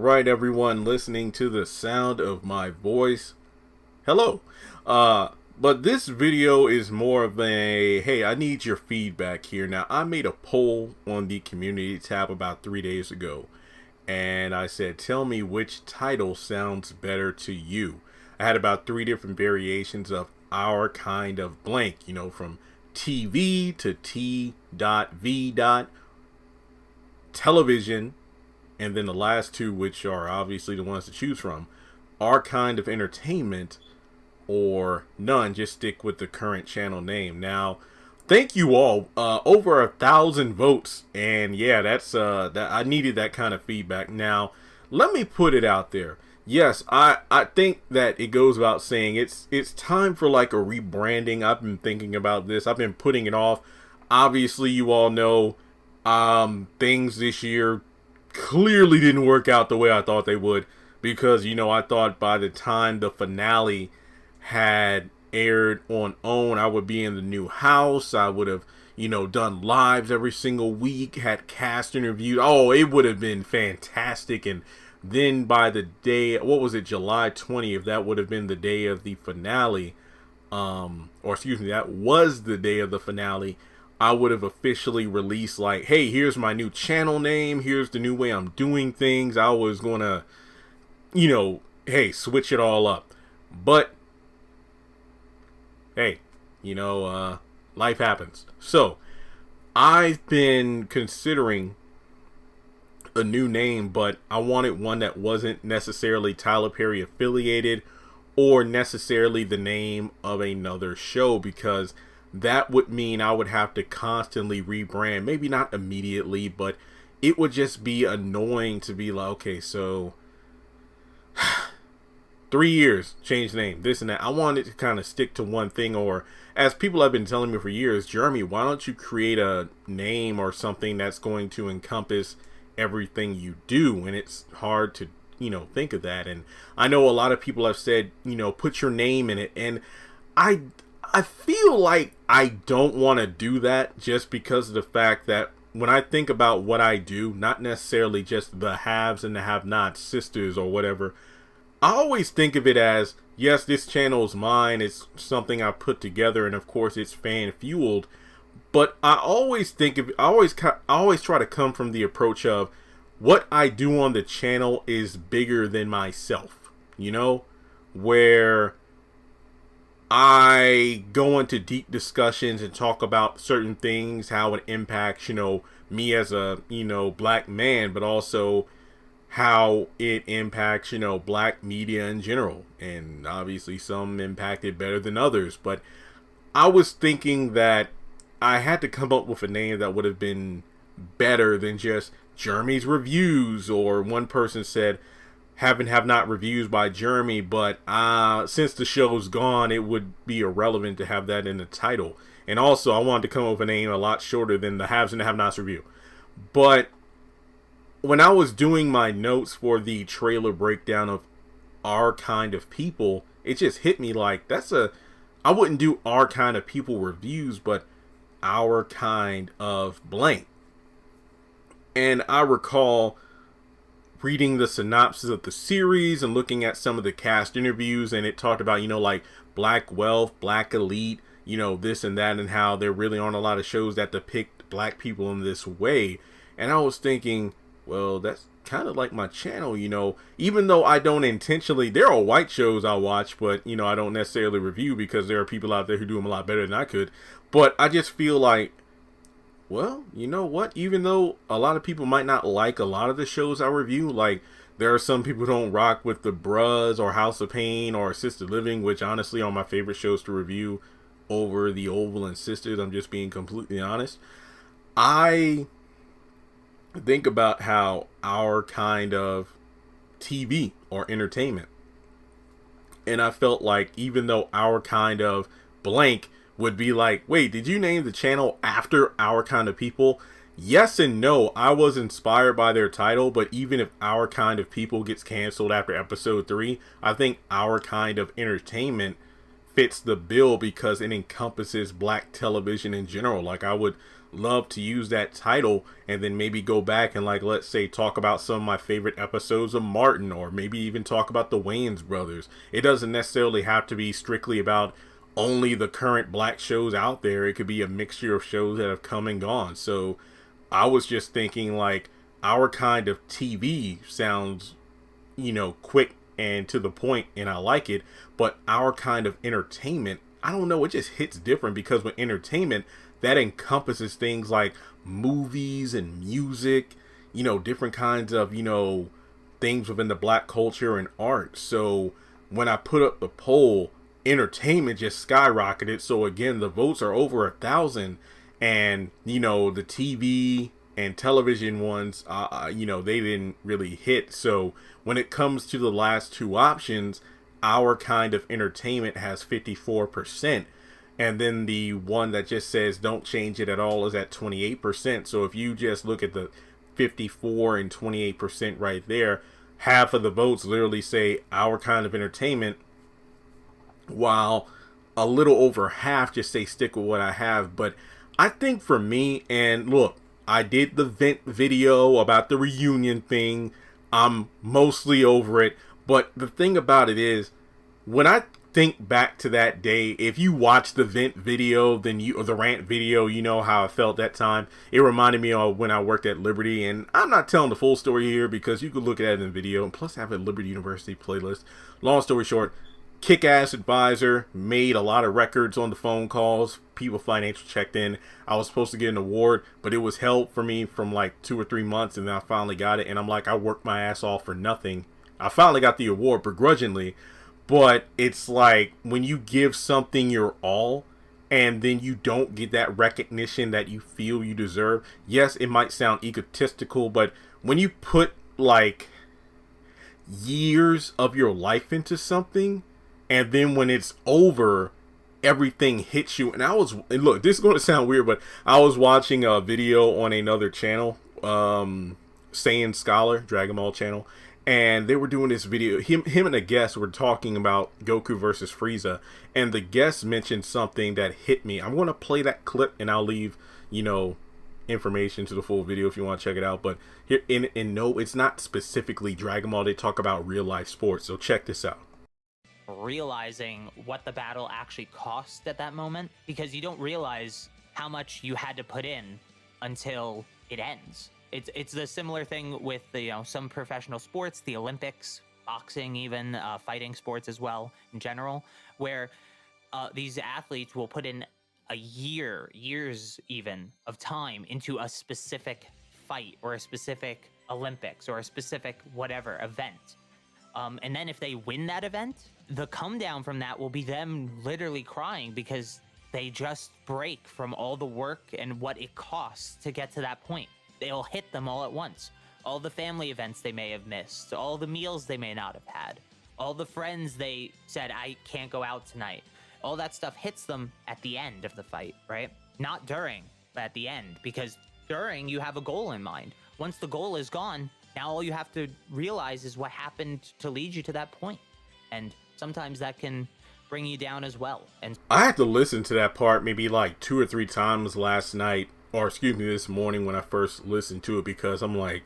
right, everyone listening to the sound of my voice, hello. But this video is more of a, hey, I need your feedback here. Now, I made a poll on the community tab about 3 days ago, and I said, tell me which title sounds better to you. I had about 3 different variations of our kind of blank, from TV to T.V. television, and then the last two, which are obviously the ones to choose from, our kind of entertainment, or none. Just stick with the current channel name. Now, thank you all. Over 1,000 votes, and yeah, that's that I needed that kind of feedback. Now, let me put it out there. Yes, I think that it goes without saying it's time for like a rebranding. I've been thinking about this. I've been putting it off. Obviously, you all know things this year clearly didn't work out the way I thought they would, because I thought by the time the finale had aired on OWN, I would be in the new house. I would have done lives every single week, had cast interviews. Oh, it would have been fantastic. And then by the day, what was it, July 20th, that would have been the day of the finale, or excuse me, that was the day of the finale. I would have officially released, like, hey, here's my new channel name, here's the new way I'm doing things. I was gonna, hey, switch it all up. But hey, life happens. So I've been considering a new name, but I wanted one that wasn't necessarily Tyler Perry affiliated or necessarily the name of another show, because that would mean I would have to constantly rebrand. Maybe not immediately, but it would just be annoying to be like, okay, so 3 years, change the name, this and that. I wanted to kind of stick to one thing, or as people have been telling me for years, Jeremy, why don't you create a name or something that's going to encompass everything you do? And it's hard to, think of that. And I know a lot of people have said, put your name in it. And I feel like I don't want to do that, just because of the fact that when I think about what I do, not necessarily just the haves and the have-nots, sisters or whatever, I always think of it as, yes, this channel is mine. It's something I put together, and of course it's fan fueled. But I always think of, I always try to come from the approach of what I do on the channel is bigger than myself, where I go into deep discussions and talk about certain things, how it impacts, me as a, black man, but also how it impacts, black media in general. And obviously some impacted better than others. But I was thinking that I had to come up with a name that would have been better than just Jeremy's Reviews, or one person said, have not reviews by Jeremy, but since the show's gone, it would be irrelevant to have that in the title. And also, I wanted to come up with a name a lot shorter than the Haves and the Have-Nots review. But when I was doing my notes for the trailer breakdown of Our Kind of People, it just hit me like, I wouldn't do Our Kind of People reviews, but Our Kind of blank. And I recall reading the synopsis of the series and looking at some of the cast interviews, and it talked about, like black wealth, black elite, this and that, and how there really aren't a lot of shows that depict black people in this way. And I was thinking, well, that's kind of like my channel, even though I don't intentionally, there are white shows I watch, but, I don't necessarily review, because there are people out there who do them a lot better than I could. But I just feel like, well, you know what? Even though a lot of people might not like a lot of the shows I review, like there are some people who don't rock with The Bruz or House of Pain or Assisted Living, which honestly are my favorite shows to review over The Oval and Sisters. I'm just being completely honest. I think about how our kind of TV or entertainment, and I felt like even though Our Kind of blank would be like, wait, did you name the channel after Our Kind of People? Yes and no. I was inspired by their title, but even if Our Kind of People gets canceled after episode 3, I think Our Kind of Entertainment fits the bill because it encompasses black television in general. Like, I would love to use that title and then maybe go back and, like, let's say, talk about some of my favorite episodes of Martin, or maybe even talk about the Wayans brothers. It doesn't necessarily have to be strictly about only the current black shows out there. It could be a mixture of shows that have come and gone. So I was just thinking, like, our kind of TV sounds, quick and to the point, and I like it. But our kind of entertainment, I don't know, it just hits different, because with entertainment, that encompasses things like movies and music, different kinds of, things within the black culture and art. So when I put up the poll, entertainment just skyrocketed. So again, the votes are over 1,000, and, the TV and television ones, they didn't really hit. So when it comes to the last two options, our kind of entertainment has 54%. And then the one that just says don't change it at all is at 28%. So if you just look at the 54 and 28% right there, half of the votes literally say our kind of entertainment, while a little over half just say stick with what I have. But I think for me, and look, I did the vent video about the reunion thing. I'm mostly over it. But the thing about it is, when I think back to that day, if you watch the vent video, or the rant video, you know how I felt that time. It reminded me of when I worked at Liberty, and I'm not telling the full story here because you could look at it in the video, and plus I have a Liberty University playlist. Long story short, kick-ass advisor, made a lot of records on the phone calls. People Financial checked in. I was supposed to get an award, but it was held for me from like 2 or 3 months, and then I finally got it. And I'm like, I worked my ass off for nothing. I finally got the award begrudgingly, but it's like when you give something your all and then you don't get that recognition that you feel you deserve. Yes, it might sound egotistical, but when you put like years of your life into something, and then when it's over, everything hits you. And look, this is going to sound weird, but I was watching a video on another channel, Saiyan Scholar, Dragon Ball channel, and they were doing this video. Him and a guest were talking about Goku versus Frieza, and the guest mentioned something that hit me. I'm going to play that clip, and I'll leave, information to the full video if you want to check it out. But here, no, it's not specifically Dragon Ball. They talk about real life sports, so check this out. Realizing what the battle actually cost at that moment, because you don't realize how much you had to put in until it ends. It's the similar thing with the some professional sports, the Olympics, boxing, even fighting sports as well in general, where these athletes will put in years even of time into a specific fight or a specific Olympics or a specific whatever event. And then if they win that event, the come down from that will be them literally crying because they just break from all the work and what it costs to get to that point. They'll hit them all at once. All the family events they may have missed, all the meals they may not have had, all the friends they said, I can't go out tonight. All that stuff hits them at the end of the fight, right? Not during, but at the end, because during you have a goal in mind. Once the goal is gone, now all you have to realize is what happened to lead you to that point. And sometimes that can bring you down as well. And I had to listen to that part maybe like 2 or 3 times last night, or excuse me, this morning when I first listened to it, because I'm like,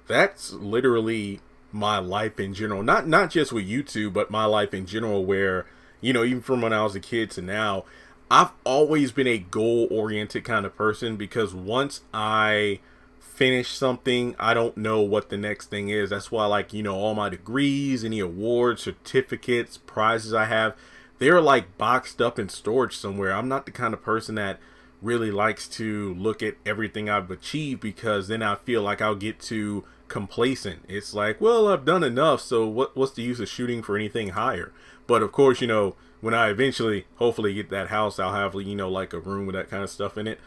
that's literally my life in general. Not just with YouTube, but my life in general, where, even from when I was a kid to now, I've always been a goal-oriented kind of person, because once I finish something, I don't know what the next thing is. That's why, like, all my degrees, any awards, certificates, prizes I have, they're like boxed up in storage somewhere. I'm not the kind of person that really likes to look at everything I've achieved, because then I feel like I'll get too complacent. It's like, well, I've done enough, so what's the use of shooting for anything higher? But of course, when I eventually hopefully get that house, I'll have, like a room with that kind of stuff in it.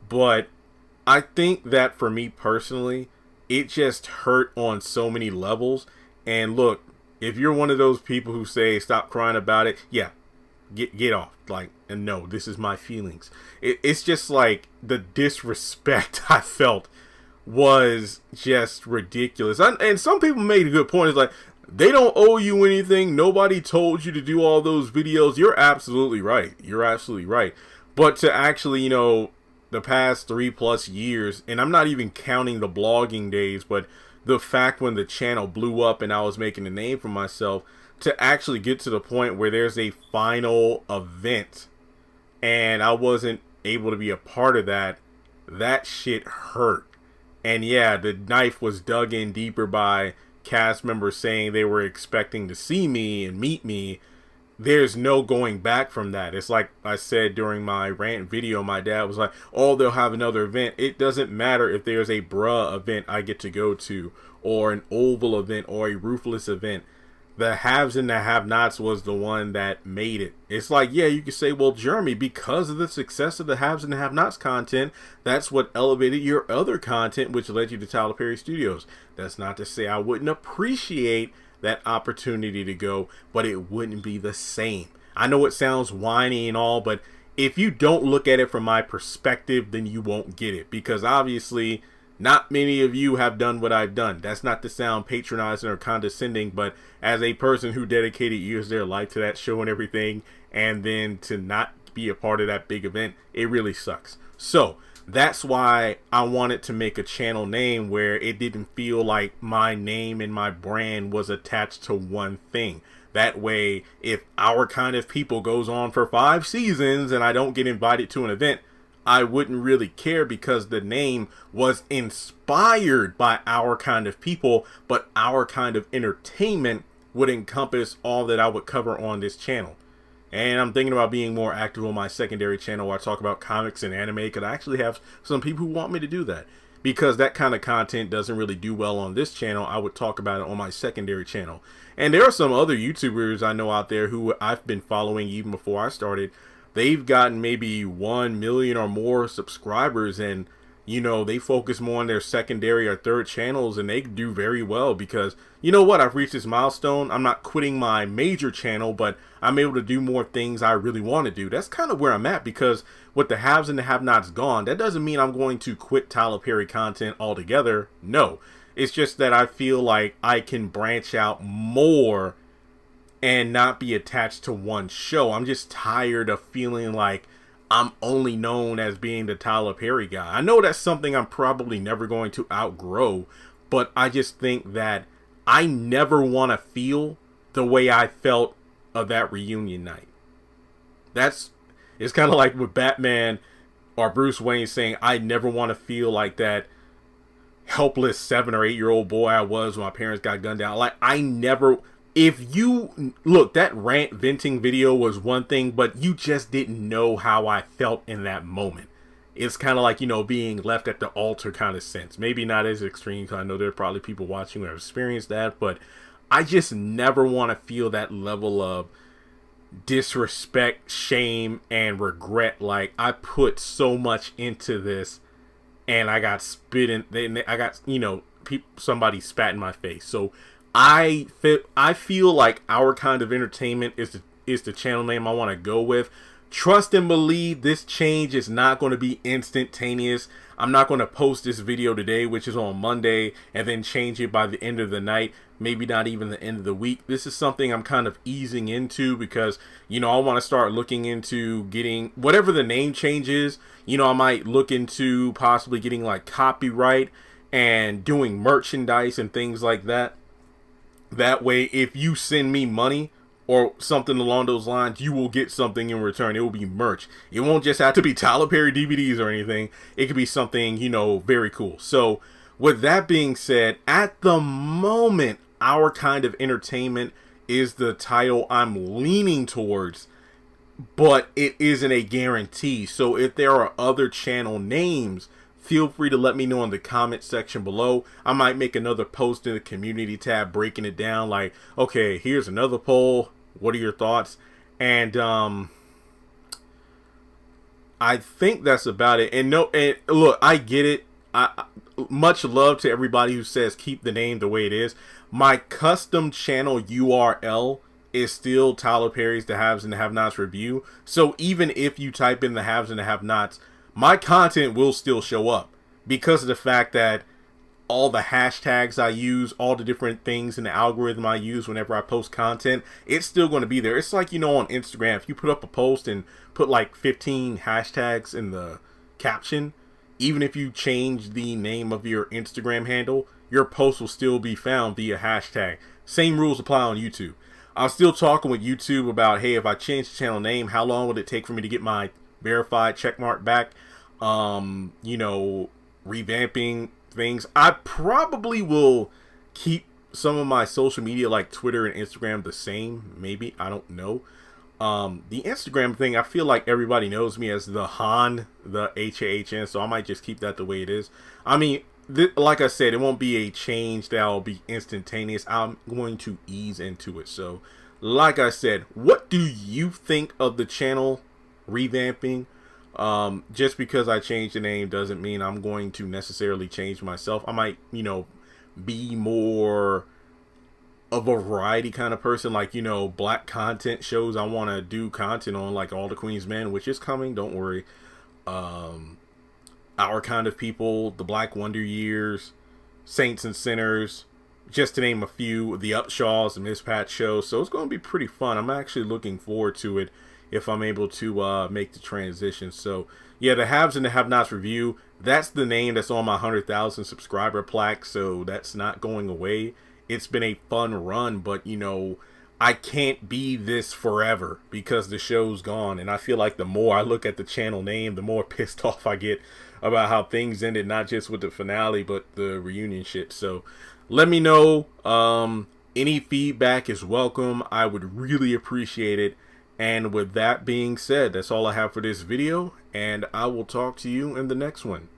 But I think that for me personally, it just hurt on so many levels. And look, if you're one of those people who say stop crying about it, yeah, get off. Like, and no, this is my feelings. It's just like the disrespect I felt was just ridiculous. And some people made a good point. It's like, they don't owe you anything. Nobody told you to do all those videos. You're absolutely right. You're absolutely right. But to actually, the past 3+ years, and I'm not even counting the blogging days, but the fact when the channel blew up and I was making a name for myself, to actually get to the point where there's a final event and I wasn't able to be a part of that, that shit hurt. And yeah, the knife was dug in deeper by cast members saying they were expecting to see me and meet me. There's no going back from that. It's like I said during my rant video, my dad was like, oh, they'll have another event. It doesn't matter if there's a bruh event I get to go to, or an oval event, or a ruthless event. The haves and the have-nots was the one that made it. It's like, yeah, you could say, well, Jeremy, because of the success of the haves and the have-nots content, that's what elevated your other content, which led you to Tyler Perry Studios. That's not to say I wouldn't appreciate that opportunity to go, but it wouldn't be the same. I know it sounds whiny and all, but if you don't look at it from my perspective, then you won't get it, because obviously not many of you have done what I've done. That's not to sound patronizing or condescending, but as a person who dedicated years of their life to that show and everything, and then to not be a part of that big event, it really sucks. So that's why I wanted to make a channel name where it didn't feel like my name and my brand was attached to one thing. That way, if Our Kind of People goes on for 5 seasons and I don't get invited to an event, I wouldn't really care, because the name was inspired by Our Kind of People, but Our Kind of Entertainment would encompass all that I would cover on this channel. And I'm thinking about being more active on my secondary channel where I talk about comics and anime, because I actually have some people who want me to do that. Because that kind of content doesn't really do well on this channel, I would talk about it on my secondary channel. And there are some other YouTubers I know out there who I've been following even before I started. They've gotten maybe 1 million or more subscribers, and you know, they focus more on their secondary or third channels, and they do very well, because you know what, I've reached this milestone. I'm not quitting my major channel, but I'm able to do more things I really want to do. That's kind of where I'm at, because with the haves and the have-nots gone, that doesn't mean I'm going to quit Tyler Perry content altogether. No, it's just that I feel like I can branch out more and not be attached to one show. I'm just tired of feeling like I'm only known as being the Tyler Perry guy. I know that's something I'm probably never going to outgrow, but I just think that I never want to feel the way I felt of that reunion night. It's kind of like with Batman or Bruce Wayne saying, I never want to feel like that helpless 7 or 8-year-old boy I was when my parents got gunned down. Like, I never... If you look, that rant venting video was one thing, but you just didn't know how I felt in that moment. It's kind of like, you know, being left at the altar kind of sense. Maybe not as extreme, because I know there are probably people watching who have experienced that, but I just never want to feel that level of disrespect, shame, and regret. Like, I put so much into this, and I got spit in. I got, you know, somebody spat in my face. So I feel like Our Kind of Entertainment is the channel name I want to go with. Trust and believe this change is not going to be instantaneous. I'm not going to post this video today, which is on Monday, and then change it by the end of the night, maybe not even the end of the week. This is something I'm kind of easing into, because, you know, I want to start looking into getting whatever the name change is. You know, I might look into possibly getting like copyright and doing merchandise and things like that. That way, if you send me money or something along those lines, you will get something in return. It will be merch. It won't just have to be Tyler Perry DVDs or anything. It could be something, you know, very cool. So with that being said, at the moment, Our Kind of Entertainment is the title I'm leaning towards, but it isn't a guarantee. So if there are other channel names, feel free to let me know in the comment section below. I might make another post in the community tab breaking it down, like, okay, here's another poll. What are your thoughts? And I think that's about it. And look, I get it. Much love to everybody who says keep the name the way it is. My custom channel URL is still Tyler Perry's The Haves and the Have-Nots Review. So even if you type in The Haves and the Have-Nots, my content will still show up, because of the fact that all the hashtags I use, all the different things in the algorithm I use whenever I post content, it's still going to be there. It's like, you know, on Instagram, if you put up a post and put like 15 hashtags in the caption, even if you change the name of your Instagram handle, your post will still be found via hashtag. Same rules apply on YouTube. I'm still talking with YouTube about, hey, if I change the channel name, how long would it take for me to get my verified checkmark back? You know, revamping things. I probably will keep some of my social media like Twitter and Instagram the same. Maybe, I don't know. The Instagram thing, I feel like everybody knows me as the HAHN, the HAHN, so I might just keep that the way it is. I mean, like I said, it won't be a change that will be instantaneous. I'm going to ease into it. So, like I said, what do you think of the channel revamping? Just because I changed the name doesn't mean I'm going to necessarily change myself. I might, you know, be more of a variety kind of person, like, you know, black content shows. I want to do content on, like, All the Queen's Men, which is coming, don't worry. Our Kind of People, The Black Wonder Years, Saints and Sinners, just to name a few, the Upshaws and Miss Pat show. So it's going to be pretty fun. I'm actually looking forward to it if I'm able to make the transition. So yeah, the Haves and the Have-Nots review, that's the name that's on my 100,000 subscriber plaque, so that's not going away. It's been a fun run, but you know, I can't be this forever because the show's gone. And I feel like the more I look at the channel name, the more pissed off I get about how things ended, not just with the finale, but the reunion shit. So let me know. Any feedback is welcome. I would really appreciate it. And with that being said, that's all I have for this video, and I will talk to you in the next one.